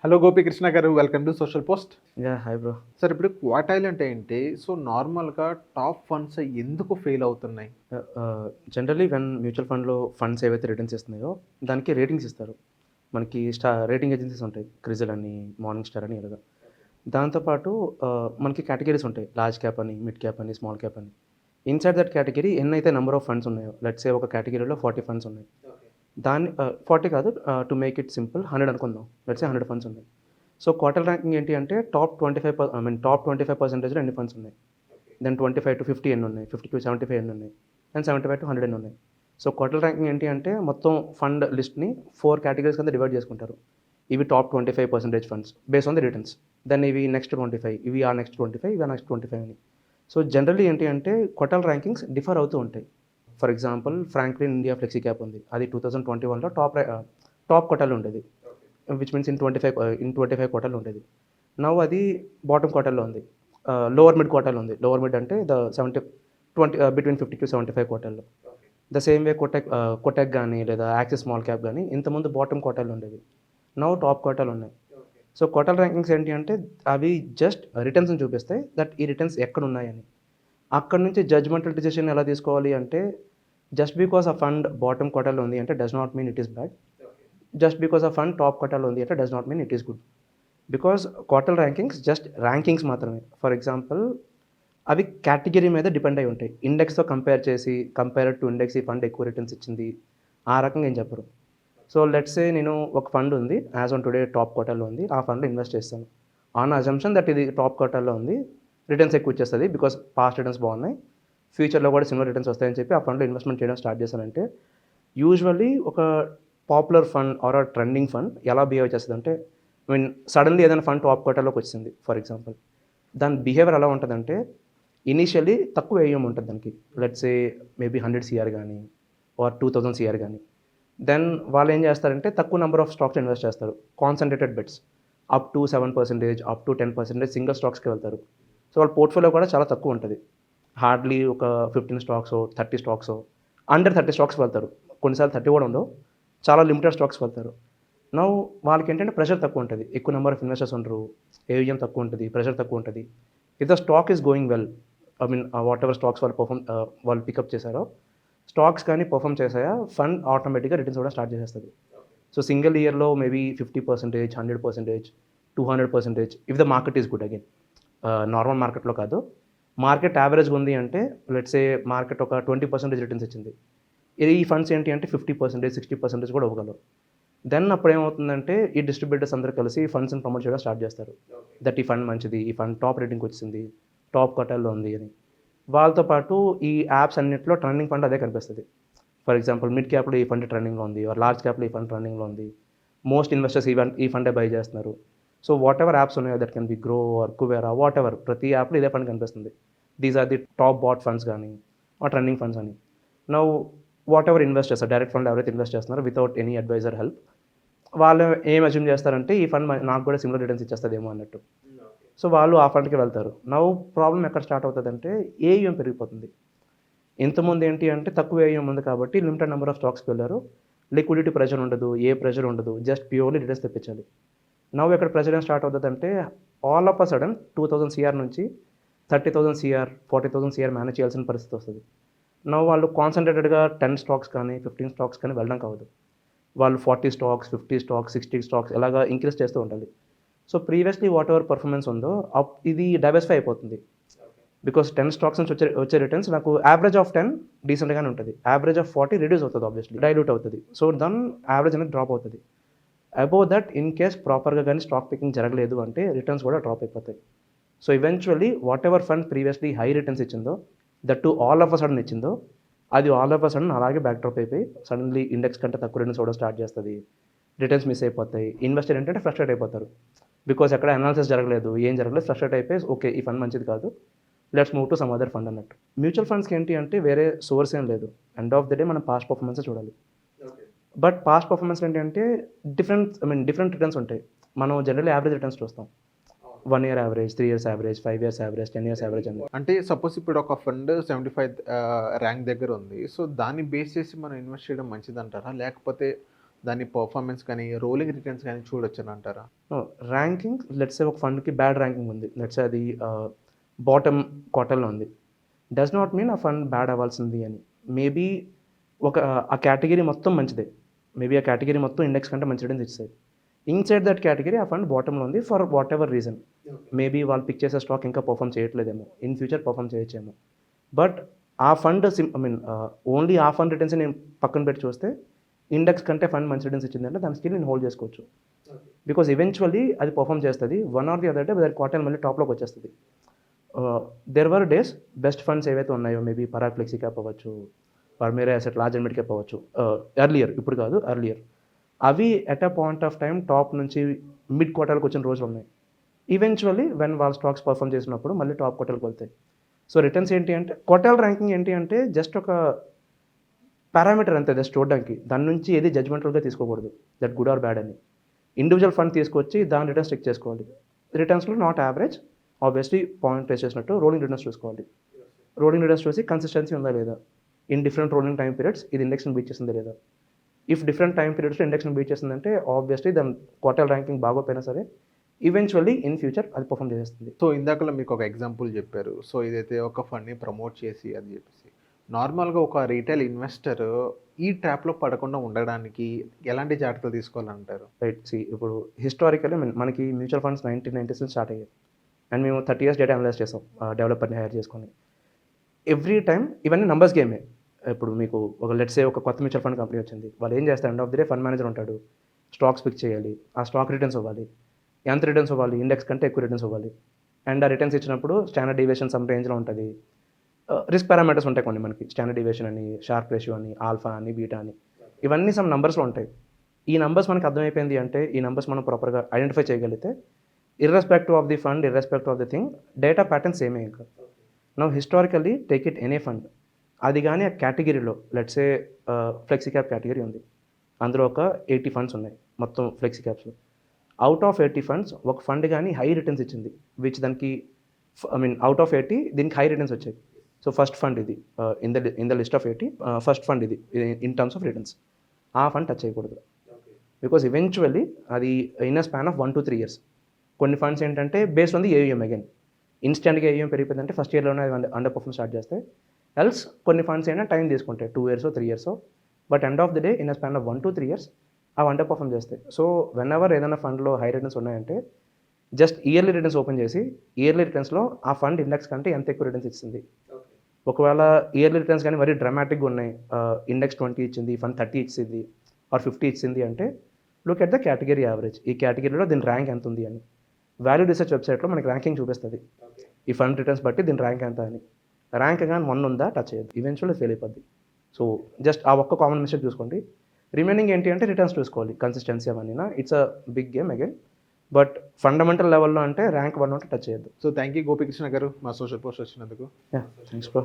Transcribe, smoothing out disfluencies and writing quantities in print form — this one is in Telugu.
హలో గోపీకృష్ణ గారు, welcome to social post. Hi bro. Sir, ఇప్పుడు క్వార్టైల్ అంటే ఏంటి? సో నార్మల్‌గా టాప్ ఫండ్స్ ఎందుకు ఫెయిల్ అవుతున్నాయి? జనరల్లీ వెన్ మ్యూచువల్ ఫండ్‌లో ఫండ్స్ ఏవైతే రిటర్న్స్ ఇస్తున్నాయో, దానికి రేటింగ్స్ ఇస్తారు. మనకి రేటింగ్ ఏజెన్సీస్ ఉంటాయి. క్రిజిల్ అని, మార్నింగ్ స్టార్ అని ఇలాగా. దాంతో పాటు మనకి కేటగిరీస్ ఉంటాయి. లార్జ్ క్యాప్ అని, మిడ్ క్యాప్ అని, స్మాల్ క్యాప్ అని. ఇన్‌సైడ్ దట్ కేటగిరీ ఎన్నైతే నంబర్ ఆఫ్ ఫండ్స్ ఉన్నాయో, లెట్స్ సే ఒక కేటగిరీలో 40 ఫండ్స్ ఉన్నాయి. దాన్ని 40 కాదు, టు మేక్ ఇట్ సింపుల్ 100 అనుకుందాం. లెట్స్ సే 100 ఫండ్స్ ఉన్నాయి. సో క్వార్టర్ ర్యాంకింగ్ ఏంటి అంటే టాప్ 25% ఎన్ని ఫండ్స్ ఉన్నాయి. దెన్ 25-50 ఎన్ని ఉన్నాయి, 50-75 ఎన్ని ఉన్నాయి, అండ్ 75-100 ఎన్ని ఉన్నాయి. సో క్వార్టర్ ర్యాంకింగ్ ఏంటి అంటే మొత్తం ఫండ్ లిస్ట్ని 4 కేటగిరీస్ కింద డివైడ్ చేసుకుంటారు. ఇవి top 25% funds based on the returns. Then ఇవి నెక్స్ట్ 25, ఇవి ఆ నెక్స్ట్ 25, ఇవి ఆ నెక్స్ట్ 25 అని. సో జనరల్లీ ఏంటి అంటే క్వార్టర్ ర్యాంకింగ్స్ డిఫర్ అవుతూ ఉంటాయి. For example Franklin India flexi cap ఉంది. అది 2021లో టాప్ క్వార్టర్లో ఉండేది. విచ్ మీన్స్ ఇన్ 25 క్వార్టర్లో ఉండేది. నౌ అది బాటమ్ క్వార్టర్లో ఉంది. లోవర్ మిడ్ క్వార్టర్లో ఉంది. లోవర్ మిడ్ అంటే ద 20 బిట్వీన్ 50-75 క్వార్టర్లో. ద సేమ్ వే కొటెక్ కానీ లేదా యాక్సిస్ స్మాల్ క్యాప్ కానీ ఇంతకుముందు బాటమ్ క్వార్టర్లో ఉండేది. నౌ టాప్ క్వార్టర్లో ఉన్నాయి. సో క్వార్టర్ ర్యాంకింగ్స్ ఏంటి అంటే అవి జస్ట్ రిటర్న్స్ని చూపిస్తాయి, దట్ ఈ రిటర్న్స్ ఎక్కడ ఉన్నాయని. అక్కడ నుంచి జడ్జ్మెంటల్ డిసిషన్ ఎలా తీసుకోవాలి అంటే, జస్ట్ బికాస్ ఆ ఫండ్ బాటమ్ క్వార్టర్లో ఉంది అంటే does not mean it is bad. Just because ఆ ఫండ్ టాప్ క్వార్టర్లో ఉంది అంటే does not mean it is good. Because quarter rankings just rankings మాత్రమే. ఫర్ ఎగ్జాంపుల్ అవి కేటగిరీ మీద డిపెండ్ అయి ఉంటాయి. ఇండెక్స్తో కంపేర్ టు ఇండెక్స్ ఈ ఫండ్ ఎక్కువ రిటర్న్స్ ఇచ్చింది ఆ రకంగా ఏం చెప్పరు. సో లెట్స్ సే నేను ఒక ఫండ్ ఉంది, యాజ్ ఆన్ టుడే టాప్ క్వార్టర్లో ఉంది, ఆ ఫండ్లో ఇన్వెస్ట్ చేస్తాను ఆన్ అజంప్షన్ దట్ ఇది టాప్ క్వార్టర్లో ఉంది, రిటర్న్స్ ఎక్కువ ఇచ్చేస్తుంది బికాస్ పాస్ట్ రిటర్న్స్ బాగున్నాయి, ఫ్యూచర్లో కూడా సిమిలర్ రిటర్న్స్ వస్తాయని చెప్పి ఆ ఫండ్లో ఇన్వెస్ట్మెంట్ చేయడం స్టార్ట్ చేశానంటే, యూజువల్లీ ఒక పాపులర్ ఫండ్ ఆర్ ఆ ట్రెండింగ్ ఫండ్ ఎలా బిహేవ్ చేస్తుంది అంటే, సడన్లీ ఏదైనా ఫండ్ టాప్ క్వార్టర్లోకి వచ్చింది ఫర్ ఎగ్జాంపుల్, దాని బిహేవియర్ ఎలా ఉంటుందంటే, ఇనీషియల్లీ తక్కువ ఏఎం ఉంటుంది దానికి. లెట్స్ సే మేబీ 100 సిఆర్ కానీ ఆర్ 2000 సిఆర్ కానీ. దెన్ వాళ్ళు ఏం చేస్తారంటే తక్కువ నెంబర్ ఆఫ్ స్టాక్స్ ఇన్వెస్ట్ చేస్తారు. Concentrated bets up to 7%, up to 10% single స్టాక్స్కి వెళ్తారు. సో వాళ్ళ పోర్ట్ఫోలియో కూడా చాలా తక్కువ ఉంటుంది. హార్డ్లీ ఒక 15 స్టాక్స్, 30 స్టాక్స్, అండర్ 30 స్టాక్స్ వెళ్తారు. కొన్నిసార్లు 30 కూడా ఉండవు, చాలా లిమిటెడ్ స్టాక్స్ వెళ్తారు. నౌ వాళ్ళకి ఏంటంటే ప్రెషర్ తక్కువ ఉంటుంది, ఎక్కువ నెంబర్ ఆఫ్ ఇన్వెస్టర్స్ ఉండరు, ఏవిఎం తక్కువ ఉంటుంది, ప్రెషర్ తక్కువ ఉంటుంది. If the stock is going well, what ever stocks వాళ్ళు పికప్ చేశారో, స్టాక్స్ కానీ పర్ఫామ్ చేసాయా, ఫండ్ ఆటోమేటిక్గా రిటర్న్స్ కూడా స్టార్ట్ చేసేస్తుంది. సో సింగిల్ ఇయర్లో maybe 50%, 100%, 200% if the market is good. Again normal మార్కెట్లో కాదు, మార్కెట్ యావరేజ్గా ఉంది అంటే లెట్స్ సే మార్కెట్ ఒక 20% రిటర్న్స్ ఇచ్చింది, ఇది ఈ ఫండ్స్ ఏంటి అంటే 50%, 60% కూడా ఇవ్వగలరు. దెన్ అప్పుడు ఏమవుతుందంటే ఈ డిస్ట్రిబ్యూటర్స్ అందరూ కలిసి ఈ ఫండ్స్ని ప్రమోట్ చేయడం స్టార్ట్ చేస్తారు. దట్ ఈ ఫండ్ మంచిది, ఈ ఫండ్ టాప్ రేటింగ్కి వచ్చింది, టాప్ క్వార్టర్లో ఉంది అని. వాళ్ళతో పాటు ఈ యాప్స్ అన్నింటిలో ట్రెండింగ్ ఫండ్ అదే కనిపిస్తుంది. ఫర్ ఎగ్జాంపుల్ మిడ్ క్యాప్లో ఈ ఫండ్ ట్రెండింగ్లో ఉంది, ఆర్ లార్జ్ క్యాప్లో ఈ ఫండ్ ట్రెండింగ్లో ఉంది, మోస్ట్ ఇన్వెస్టర్స్ ఈ ఫండే బై చేస్తున్నారు. సో వాట్ ఎవర్ యాప్స్ ఉన్నాయో, that can be Groww or Kubera, whatever, ప్రతి యాప్లో ఇదే ఫండ్ కనిపిస్తుంది. These are the top bought funds కానీ ఆ ట్రెండింగ్ ఫండ్స్ అని. Now whatever investors, direct fund ఎవరైతే ఇన్వెస్ట్ చేస్తున్నారో వితౌట్ ఎనీ అడ్వైజర్ హెల్ప్, వాళ్ళు ఏం అజ్యూమ్ చేస్తారంటే ఈ ఫండ్ నాకు కూడా సిమిలర్ రిటర్న్స్ ఇచ్చేస్తుందేమో అన్నట్టు. సో వాళ్ళు ఆ ఫండ్కి వెళ్తారు. నౌ ప్రాబ్లం ఎక్కడ స్టార్ట్ అవుతుందంటే ఏయుఎం పెరిగిపోతుంది. ఇంతకుముందు ఏంటి అంటే తక్కువ ఏయుఎం ఉంది కాబట్టి లిమిటెడ్ నెంబర్ ఆఫ్ స్టాక్స్కి వెళ్ళారు, లిక్విడిటీ ప్రెషర్ ఉండదు, ఏ ప్రెషర్ ఉండదు, జస్ట్ ప్యూర్లీ రిటర్న్స్ తెప్పించాలి. నవ్వు ఎక్కడ ప్రెషర్ ఏం స్టార్ట్ అవుతుందంటే all of a sudden 2000 CR నుంచి 30,000 సిఆర్, 40,000 సిఆర్ మేనేజ్ చేయాల్సిన పరిస్థితి వస్తుంది. నవ్వు వాళ్ళు కాన్సన్ట్రేటెడ్గా 10 స్టాక్స్ కానీ 15 స్టాక్స్ కానీ వెళ్ళడం కావద్దు, వాళ్ళు 40 స్టాక్స్, 50 స్టాక్స్, 60 స్టాక్స్ ఇలాగా ఇంక్రీజ్ చేస్తూ ఉండాలి. So previously what ever performance ఉందో ఇది డైవర్సిఫై అయిపోతుంది. బికాస్ 10 స్టాక్స్ నుంచి వచ్చే రిటర్న్స్ నాకు యావరేజ్ ఆఫ్ 10 డీసెంట్గానే ఉంటుంది, యావరేజ్ ఆఫ్ 40 రిడ్యూస్ అవుతుంది, ఆబ్వియస్లీ డైల్యూట్ అవుతుంది. సో దాన్ యావరేజ్ అనేది డ్రాప్ అవుతుంది. అబౌవ్ దట్ ఇన్ కేస్ ప్రాపర్గా కానీ స్టాక్ పికింగ్ జరగలేదు అంటే రిటర్న్స్ కూడా డ్రాప్ అయిపోతాయి. So eventually whatever fund previously high returns ఇచ్చిందో, that too all of a sudden ఇచ్చిందో, అది ఆల్ ఆఫ్ అ సడన్ అలాగే బ్యాక్ డ్రాప్ అయిపోయి సడన్లీ ఇండెక్స్ కంటే తక్కువ రిటర్న్స్ కూడా స్టార్ట్ చేస్తుంది, రిటర్న్స్ మిస్ అయిపోతాయి. ఇన్వెస్టర్ ఏంటంటే ఫ్రస్ట్రేట్ అయిపోతారు, బికాస్ ఎక్కడ అనాలిసిస్ జరగలేదు, ఏం జరగలేదు, ఫ్రస్ట్రేట్ అయిపోయి ఓకే ఈ ఫండ్ మంచిది కాదు, let's move to some other fund అన్నట్టు. మ్యూచువల్ ఫండ్స్కి ఏంటి అంటే వేరే సోర్స్ ఏం లేదు, ఎండ్ ఆఫ్ ది డే మనం పాస్ట్ పర్ఫార్మెన్స్ చూడాలి. బట్ పాస్ట్ పర్ఫార్మెన్స్ ఏంటి అంటే డిఫరెంట్ రిటర్న్స్ ఉంటాయి. మనం జనరల్లీ యావరేజ్ రిటర్న్స్ చూస్తాం, 1 year average, 3 years average, 5 years average, 10 years average అని. అంటే సపోజ్ ఇప్పుడు ఒక ఫండ్ 75 ర్యాంక్ దగ్గర ఉంది. సో దాన్ని బేస్ చేసి మనం ఇన్వెస్ట్ చేయడం మంచిదంటారా? లేకపోతే దాని పర్ఫార్మెన్స్ కానీ రోలింగ్ రిటర్న్స్ కానీ చూడొచ్చని అంటారా? ర్యాంకింగ్ లెట్స్ సే ఒక ఫండ్కి బ్యాడ్ ర్యాంకింగ్ ఉంది, లెట్స్ సే అది బాటమ్ క్వార్టర్లో ఉంది, డస్ నాట్ మీన్ ఆ ఫండ్ బ్యాడ్ అవ్వాల్సింది అని. మేబీ ఒక ఆ కేటగిరీ మొత్తం మంచిదే, మేబీ ఆ కేటగిరీ మొత్తం ఇండెక్స్ కంటే మంచి రిటర్న్స్ ఇస్తాయి. ఇన్సైడ్ దట్ కేటగిరీ ఆ ఫండ్ బాటంలో ఉంది for whatever reason. Maybe వాళ్ళు పిక్ చేసే స్టాక్ ఇంకా పర్ఫామ్ చేయట్లేదేమో, ఇన్ ఫ్యూచర్ పర్ఫామ్ చేయొచ్చేమో. బట్ ఆ ఫండ్ ఓన్లీ ఆ ఫండ్ రిటర్న్స్ నేను పక్కన పెట్టి చూస్తే ఇండెక్స్ కంటే ఫండ్ మంచి రిటర్న్స్ ఇచ్చిందంటే దాని స్కిల్ నేను హోల్డ్ చేసుకోవచ్చు. బికాస్ ఈవెన్చువల్లీ అది పర్ఫామ్ చేస్తుంది, one or the other day దాని క్వార్టర్ మళ్ళీ టాప్లోకి వచ్చేస్తుంది. There were days best funds ఏవైతే ఉన్నాయో, మేబీ పరాగ్ ఫ్లెక్సీ క్యాప్ అవ్వచ్చు, పర్మేరా asset large and mid cap అవ్వచ్చు, ఎర్లియర్, ఇప్పుడు కాదు ఎర్లియర్, అవి at a point of time top నుంచి మిడ్ క్వార్టర్కి వచ్చిన రోజులు ఉన్నాయి. ఈవెన్చువల్లీ వెన్ వాళ్ళ స్టాక్స్ పర్ఫామ్ చేసినప్పుడు మళ్ళీ టాప్ క్వార్టర్కి వెళ్తాయి. సో రిటర్న్స్ ఏంటి అంటే, క్వార్టర్ ర్యాంకింగ్ ఏంటి అంటే జస్ట్ ఒక పారామీటర్ అంతే, జస్ట్ చూడడానికి. దాని నుంచి ఏది జడ్జ్మెంటల్గా తీసుకోకూడదు, దట్ గుడ్ ఆర్ బ్యాడ్ అని. ఇండివిజువల్ ఫండ్ తీసుకొచ్చి దాని రిటర్న్స్ చెక్ చేసుకోవాలి. రిటర్న్స్లో not average, obviously point raise చేసినట్టు రోలింగ్ రిటర్న్స్ చూసుకోవాలి. రోలింగ్ రిటర్న్స్ చూసి కన్సిస్టెన్సీ ఉందా లేదా, in different rolling time periods ఇది ఇండెక్స్ని బీట్ చేసిందా లేదా. ఇఫ్ డిఫరెంట్ టైం పీరియడ్స్లో ఇండెక్స్ని బీట్ చేసిందంటే ఆబ్వియస్లీ దాని క్వార్టర్ ర్యాంకింగ్ బాగోపోయినా సరే ఈవెన్చువల్లీ ఇన్ ఫ్యూచర్ అది పర్ఫామ్ చేస్తుంది. సో ఇందాకలో మీకు ఒక ఎగ్జాంపుల్ చెప్పారు. సో ఇదైతే ఒక ఫండ్ని ప్రమోట్ చేసి అది చెప్పేసి, నార్మల్గా ఒక రీటైల్ ఇన్వెస్టర్ ఈ ట్రాప్లో పడకుండా ఉండడానికి ఎలాంటి జాగ్రత్తలు తీసుకోవాలంటారు? రైట్, సి ఇప్పుడు హిస్టారికల్లీ మనకి మ్యూచువల్ ఫండ్స్ 1990s స్టార్ట్ అయ్యాయి, అండ్ మేము 30 years డేటా అనలైజ్ చేసాం డెవలపర్ని హైర్ చేసుకొని. ఎవ్రీ టైం ఇవన్నీ నంబర్స్ గేమే. ఇప్పుడు మీకు ఒక లెట్స్ సే ఒక కొత్త మ్యూచువల్ ఫండ్ కంపెనీ వచ్చింది, వాళ్ళు ఏం చేస్తారు, end of the day fund manager ఉంటాడు, స్టాక్స్ పిక్ చేయాలి, ఆ స్టాక్ రిటర్న్స్ ఇవ్వాలి, ఎంత రిటర్న్స్ ఇవ్వాలి, ఇండెక్స్ కంటే ఎక్కువ రిటర్న్స్ ఇవ్వాలి, అండ్ ఆ రిటర్న్స్ ఇచ్చినప్పుడు స్టాండర్డ్ డీవియేషన్ సమ్ రేంజ్లో ఉంటుంది. రిస్క్ పారామీటర్స్ ఉంటాయి కొన్ని మనకి, స్టాండర్డ్ డీవియేషన్ అని, షార్ప్ రేషియో అని, ఆల్ఫా అని, బీటా అని, ఇవన్నీ సమ్ నంబర్స్లో ఉంటాయి. ఈ నంబర్స్ మనకు అర్థమైపోయింది అంటే, ఈ నంబర్స్ మనం ప్రాపర్గా ఐడెంటిఫై చేయగలిగితే irrespective of the fund, irrespective of the thing, data patterns సేమే. ఇంకా now historically take it any fund, అది కానీ ఆ కేటగిరీలో let's say flexi cap category ఉంది, అందులో ఒక 80 ఫండ్స్ ఉన్నాయి మొత్తం ఫ్లెక్సీ క్యాప్స్లో. అవుట్ ఆఫ్ 80 ఫండ్స్ ఒక ఫండ్ కానీ హై రిటర్న్స్ ఇచ్చింది, విచ్ దానికి అవుట్ ఆఫ్ 80 దీనికి హై రిటర్న్స్ వచ్చాయి. సో ఫస్ట్ ఫండ్ ఇది, in the list of 80 first fund ఇది ఇన్ టర్మ్స్ ఆఫ్ రిటర్న్స్. ఆ ఫండ్ టచ్ చేయకూడదు, బికాస్ ఈవెన్చువల్లీ అది in a span of 1 to 3 years. కొన్ని ఫండ్స్ ఏంటంటే based on the AUM, again ఇన్స్టెంట్గా ఏయుఎం పెరిగిపోయిందంటే ఫస్ట్ ఇయర్లోనే అండర్ పర్ఫార్మ్ స్టార్ట్ చేస్తాయి. ఎల్స్ కొన్ని ఫండ్స్ ఏంటంటే టైం తీసుకుంటాయి, 2 years 3 years, but end of the day in a span of 1 to 3 years అవి అండర్ పర్ఫార్మ్ చేస్తాయి. సో వెన్ ఎవర్ ఏదైనా ఫండ్లో హై రిటర్న్స్ ఉన్నాయంటే జస్ట్ ఇయర్లీ రిటర్న్స్ ఓపెన్ చేసి ఇయర్లీ రిటర్న్స్లో ఆ ఫండ్ ఇండెక్స్ కంటే ఎంత ఎక్కువ రిటర్న్స్ ఇస్తుంది. ఒకవేళ ఇయర్లీ రిటర్న్స్ కానీ మరీ డ్రామాటిక్గా ఉన్నాయి, ఇండెక్స్ 20 ఇచ్చింది, ఫండ్ 30 ఇచ్చింది ఆర్ 50 ఇచ్చింది అంటే look at the category average, ఈ కేటగిరీలో దీని ర్యాంక్ ఎంత ఉంది అని. వాల్యూ రీసెర్చ్ వెబ్సైట్లో మనకి ర్యాంకింగ్ చూపిస్తుంది, ఈ ఫండ్ రిటర్న్స్ బట్టి దీని ర్యాంక్ ఎంత అని. ర్యాంక్ కానీ 1 ఉందా టచ్ చేయదు, ఈవెన్చువల్లీ ఫెయిల్ అయిపోద్ది. సో జస్ట్ ఆ ఒక్క కామన్ మిస్టేక్ చూసుకోండి. రిమైనింగ్ ఏంటి అంటే రిటర్న్స్ చూసుకోవాలి, కన్సిస్టెన్సీ అవన్నీ. It's a big game again, but fundamental లెవెల్లో అంటే ర్యాంక్ 1 ఉంటే టచ్ చేయొద్దు. సో థ్యాంక్ యూ గోపికృష్ణ గారు మా సోషల్ పోస్ట్ వచ్చినందుకు. Thanks bro.